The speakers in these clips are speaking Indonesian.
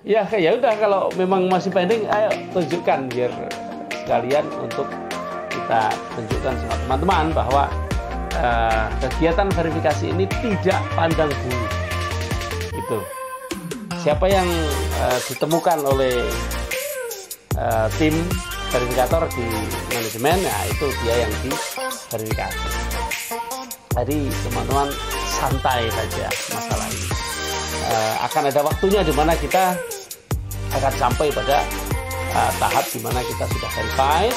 Ya udah, kalau memang masih pending, ayo tunjukkan biar sekalian untuk kita tunjukkan sama teman-teman bahwa kegiatan verifikasi ini tidak pandang bulu. Itu siapa yang ditemukan oleh tim verifikator di manajemen, nah itu dia yang diverifikasi. Jadi teman-teman santai saja masalah ini. Akan ada waktunya di mana kita akan sampai pada tahap di mana kita sudah verified,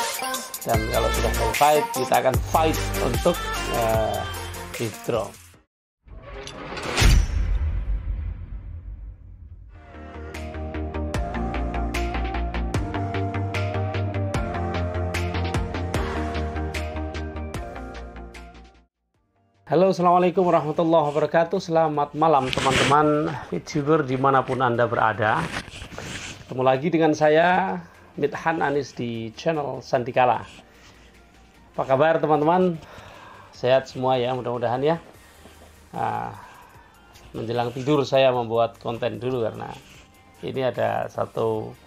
dan kalau sudah verified kita akan fight untuk withdraw. Halo, assalamualaikum warahmatullahi wabarakatuh. Selamat malam teman-teman VTuber dimanapun Anda berada. Ketemu lagi dengan saya Midhan Anis di channel Sandikala. Apa kabar teman-teman? Sehat semua ya, mudah-mudahan ya. Menjelang tidur saya membuat konten dulu karena ini ada satu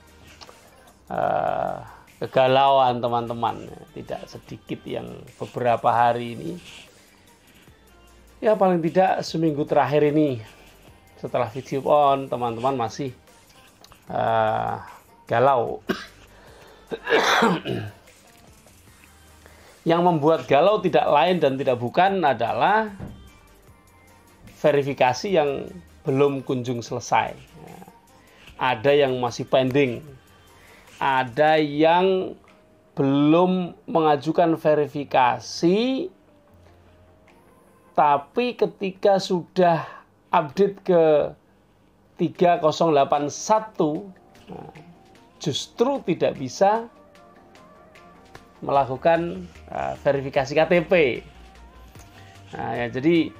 kegalauan teman-teman. Tidak sedikit yang beberapa hari ini, ya paling tidak seminggu terakhir ini setelah video on, teman-teman masih galau. Yang membuat galau tidak lain dan tidak bukan adalah verifikasi yang belum kunjung selesai. Ada yang masih pending, ada yang belum mengajukan verifikasi, tapi ketika sudah update ke 3081 justru tidak bisa melakukan verifikasi KTP. Ya, jadi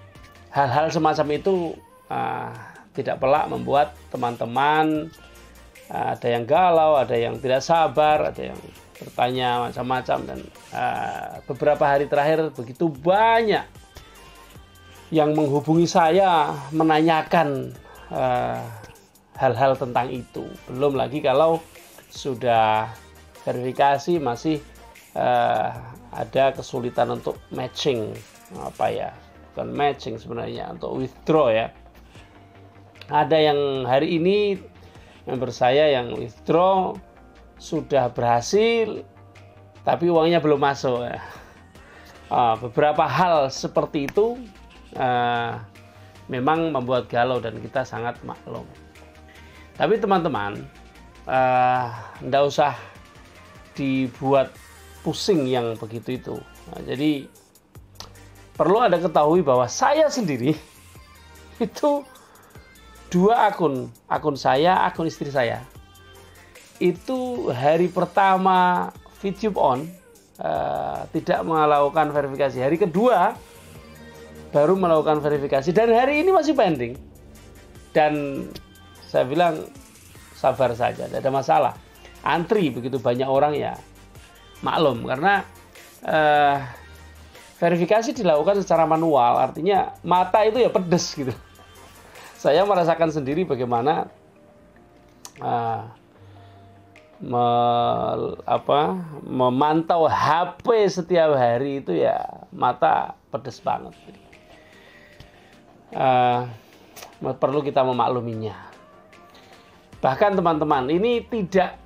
hal-hal semacam itu tidak pelak membuat teman-teman ada yang galau, ada yang tidak sabar, ada yang bertanya macam-macam, dan beberapa hari terakhir begitu banyak yang menghubungi saya menanyakan hal-hal tentang itu. Belum lagi kalau sudah verifikasi masih ada kesulitan untuk matching, bukan matching sebenarnya, untuk withdraw ya. Ada yang hari ini member saya yang withdraw sudah berhasil tapi uangnya belum masuk ya. Beberapa hal seperti itu memang membuat galau dan kita sangat maklum. Tapi teman-teman, tidak usah dibuat pusing yang begitu itu. Jadi perlu Anda ketahui bahwa saya sendiri itu dua akun saya, akun istri saya. Itu hari pertama VTube on tidak melakukan verifikasi. Hari kedua baru melakukan verifikasi, dan hari ini masih pending. Dan saya bilang sabar saja, tidak ada masalah. Antri begitu banyak orang ya maklum, karena verifikasi dilakukan secara manual, artinya mata itu ya pedes gitu. Saya merasakan sendiri bagaimana memantau HP setiap hari itu ya mata pedes banget. Perlu kita memakluminya. Bahkan teman-teman, ini tidak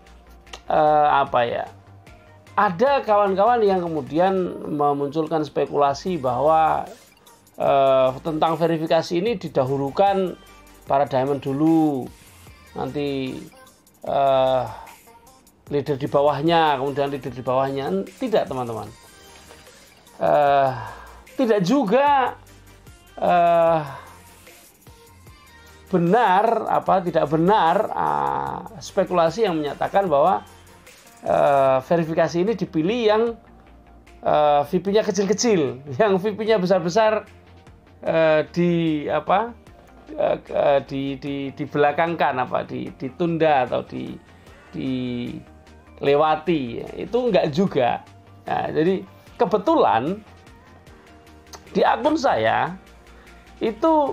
ada kawan-kawan yang kemudian memunculkan spekulasi bahwa tentang verifikasi ini didahulukan para diamond dulu, nanti leader di bawahnya, kemudian leader di bawahnya. Tidak teman-teman, tidak juga tidak benar spekulasi yang menyatakan bahwa verifikasi ini dipilih yang VIP-nya kecil-kecil, yang VIP-nya besar-besar dibelakangkan, ditunda atau dilewati. Itu enggak juga. Nah, jadi kebetulan di akun saya itu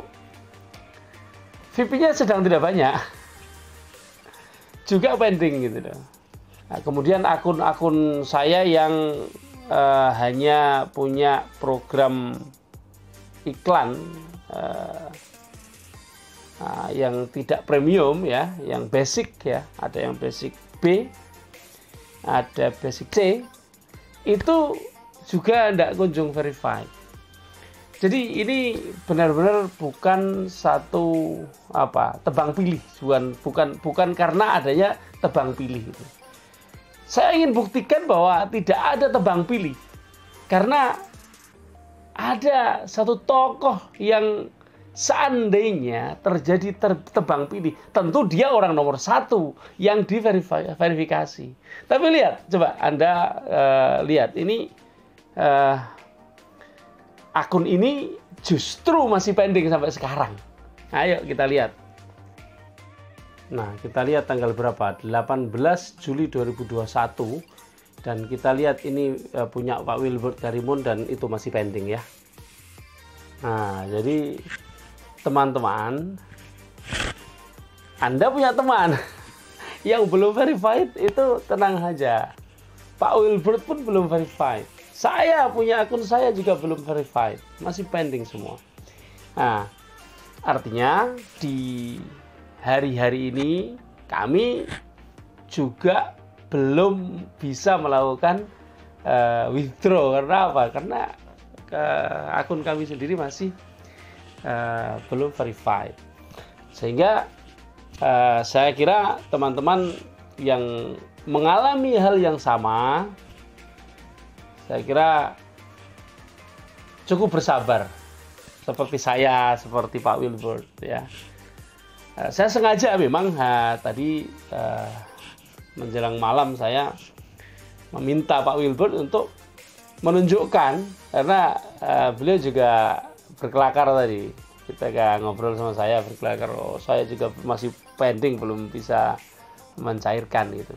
VIP-nya sedang tidak banyak. juga pending gitu loh. Nah, kemudian akun-akun saya yang hanya punya program iklan yang tidak premium ya, yang basic ya, ada yang basic B, ada basic C, itu juga tidak kunjung verified. Jadi ini benar-benar bukan satu tebang pilih, bukan karena adanya tebang pilih itu. Saya ingin buktikan bahwa tidak ada tebang pilih, karena ada satu tokoh yang seandainya terjadi tebang pilih, tentu dia orang nomor satu yang diverifikasi. Tapi lihat, coba Anda lihat ini, akun ini justru masih pending sampai sekarang. Ayo kita lihat. Nah, kita lihat tanggal berapa? 18 Juli 2021. Dan kita lihat ini punya Pak Wilbert Karimun dan itu masih pending ya. Nah, jadi teman-teman, Anda punya teman yang belum verified, itu tenang aja. Pak Wilbert pun belum verified. Saya punya akun saya juga belum verified, masih pending semua. Nah, artinya di hari-hari ini kami juga belum bisa melakukan withdraw. Karena apa? Karena akun kami sendiri masih belum verified. Sehingga saya kira teman-teman yang mengalami hal yang sama, saya kira cukup bersabar seperti saya, seperti Pak Wilbert ya. Saya sengaja memang tadi menjelang malam saya meminta Pak Wilbert untuk menunjukkan, karena beliau juga berkelakar tadi. Kita ngobrol sama saya, berkelakar, saya juga masih pending, belum bisa mencairkan gitu.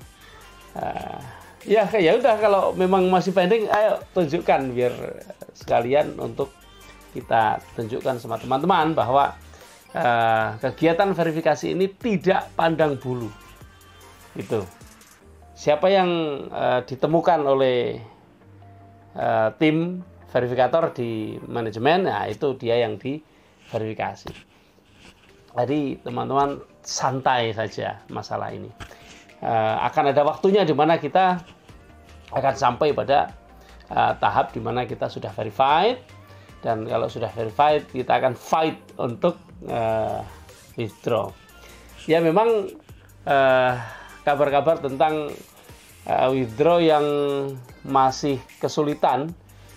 Ya udah, kalau memang masih pending, ayo tunjukkan biar sekalian untuk kita tunjukkan sama teman-teman bahwa kegiatan verifikasi ini tidak pandang bulu. Itu. Siapa yang ditemukan oleh tim verifikator di manajemen, nah itu dia yang diverifikasi. Jadi teman-teman santai saja masalah ini. Akan ada waktunya di mana kita akan sampai pada tahap di mana kita sudah verified, dan kalau sudah verified kita akan fight untuk withdraw. Ya memang kabar-kabar tentang withdraw yang masih kesulitan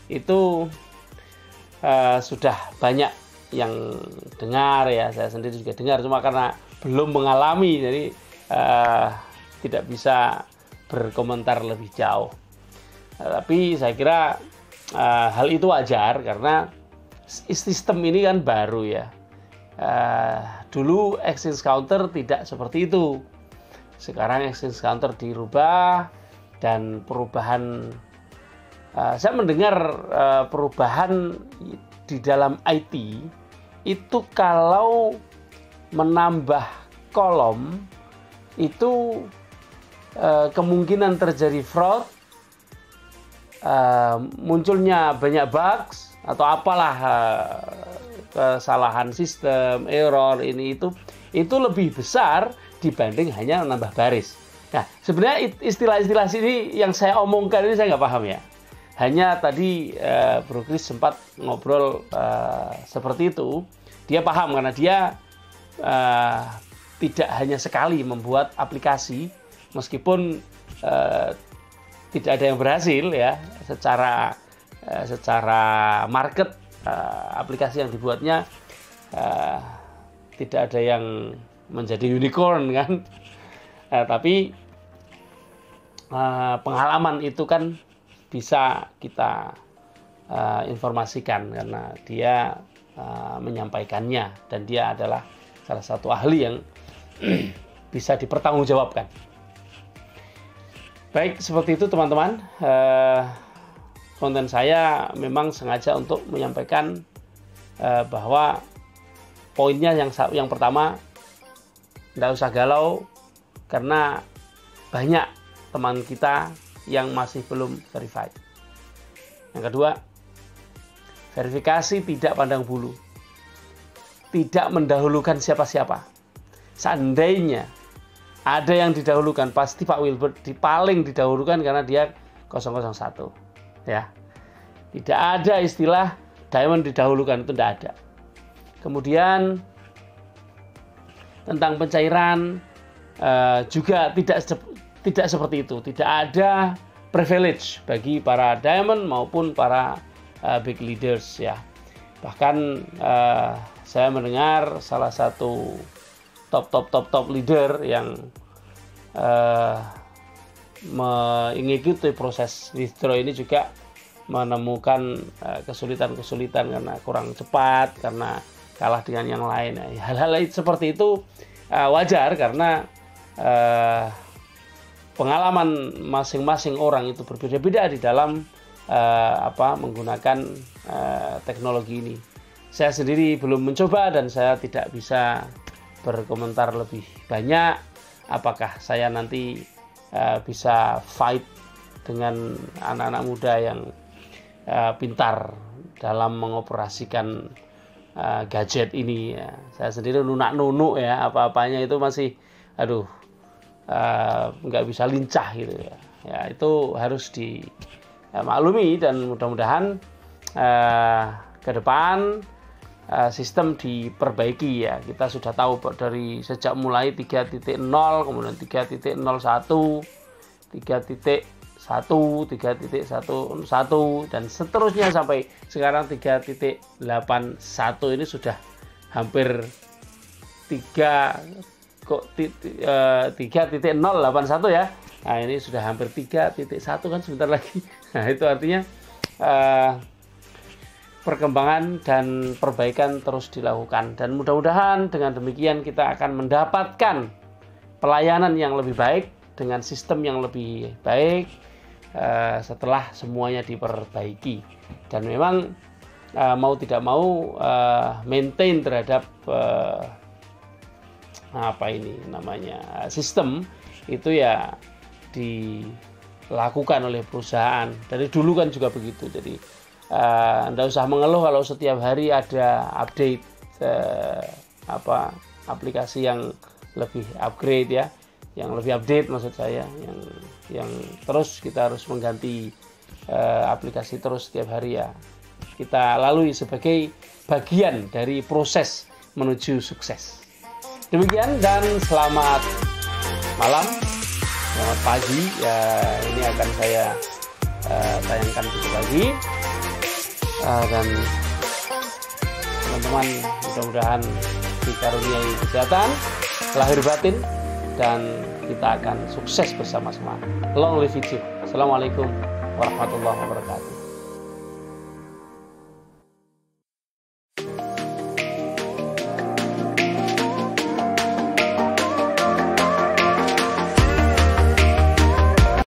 itu sudah banyak yang dengar ya, saya sendiri juga dengar, cuma karena belum mengalami jadi tidak bisa berkomentar lebih jauh. Tapi saya kira hal itu wajar karena sistem ini kan baru ya. Dulu exchange counter tidak seperti itu. Sekarang exchange counter dirubah, dan perubahan, saya mendengar perubahan di dalam IT itu kalau menambah kolom itu kemungkinan terjadi fraud, munculnya banyak bugs atau apalah, kesalahan sistem, error ini itu lebih besar dibanding hanya menambah baris. Nah, sebenarnya istilah-istilah sini yang saya omongkan ini saya nggak paham ya. Hanya tadi Bro Kris sempat ngobrol seperti itu. Dia paham karena dia tidak hanya sekali membuat aplikasi, meskipun tidak ada yang berhasil ya secara market, aplikasi yang dibuatnya tidak ada yang menjadi unicorn kan. Tapi pengalaman itu kan bisa kita informasikan karena dia menyampaikannya, dan dia adalah salah satu ahli yang bisa dipertanggungjawabkan. Baik, seperti itu teman-teman. Konten saya memang sengaja untuk menyampaikan bahwa poinnya yang pertama, tidak usah galau karena banyak teman kita yang masih belum verified. Yang kedua, verifikasi tidak pandang bulu, tidak mendahulukan siapa-siapa. Seandainya ada yang didahulukan, pasti Pak Wilbert paling didahulukan karena dia 001. Ya, tidak ada istilah diamond didahulukan, itu tidak ada. Kemudian tentang pencairan juga tidak seperti itu. Tidak ada privilege bagi para diamond maupun para big leaders ya. Bahkan saya mendengar salah satu top leader yang mengikuti proses withdraw ini juga menemukan kesulitan-kesulitan karena kurang cepat, karena kalah dengan yang lain. Hal-hal seperti itu wajar karena pengalaman masing-masing orang itu berbeda-beda di dalam menggunakan teknologi ini. Saya sendiri belum mencoba dan saya tidak bisa berkomentar lebih banyak. Apakah saya nanti bisa fight dengan anak-anak muda yang pintar dalam mengoperasikan gadget ini ya. Saya sendiri lunak-nunuk ya, apa-apanya itu masih nggak bisa lincah gitu ya. Ya itu harus dimaklumi dan mudah-mudahan ke depan sistem diperbaiki ya. Kita sudah tahu dari sejak mulai 3.0, kemudian 3.01, 3.1, dan seterusnya sampai sekarang 3.81 ini sudah hampir 3.081 ya. Nah ini sudah hampir 3.1 kan sebentar lagi. Nah itu artinya perkembangan dan perbaikan terus dilakukan, dan mudah-mudahan dengan demikian kita akan mendapatkan pelayanan yang lebih baik dengan sistem yang lebih baik setelah semuanya diperbaiki. Dan memang mau tidak mau maintain terhadap sistem itu ya dilakukan oleh perusahaan. Dari dulu kan juga begitu. Jadi Anda usah mengeluh kalau setiap hari ada update aplikasi yang lebih upgrade ya, yang lebih update maksud saya, yang terus kita harus mengganti aplikasi terus setiap hari ya. Kita lalui sebagai bagian dari proses menuju sukses. Demikian dan selamat malam, selamat pagi ya, ini akan saya tayangkan besok lagi. Dan teman-teman mudah-mudahan dikaruniai kesehatan lahir batin dan kita akan sukses bersama-sama. Long live you. Assalamualaikum warahmatullahi wabarakatuh.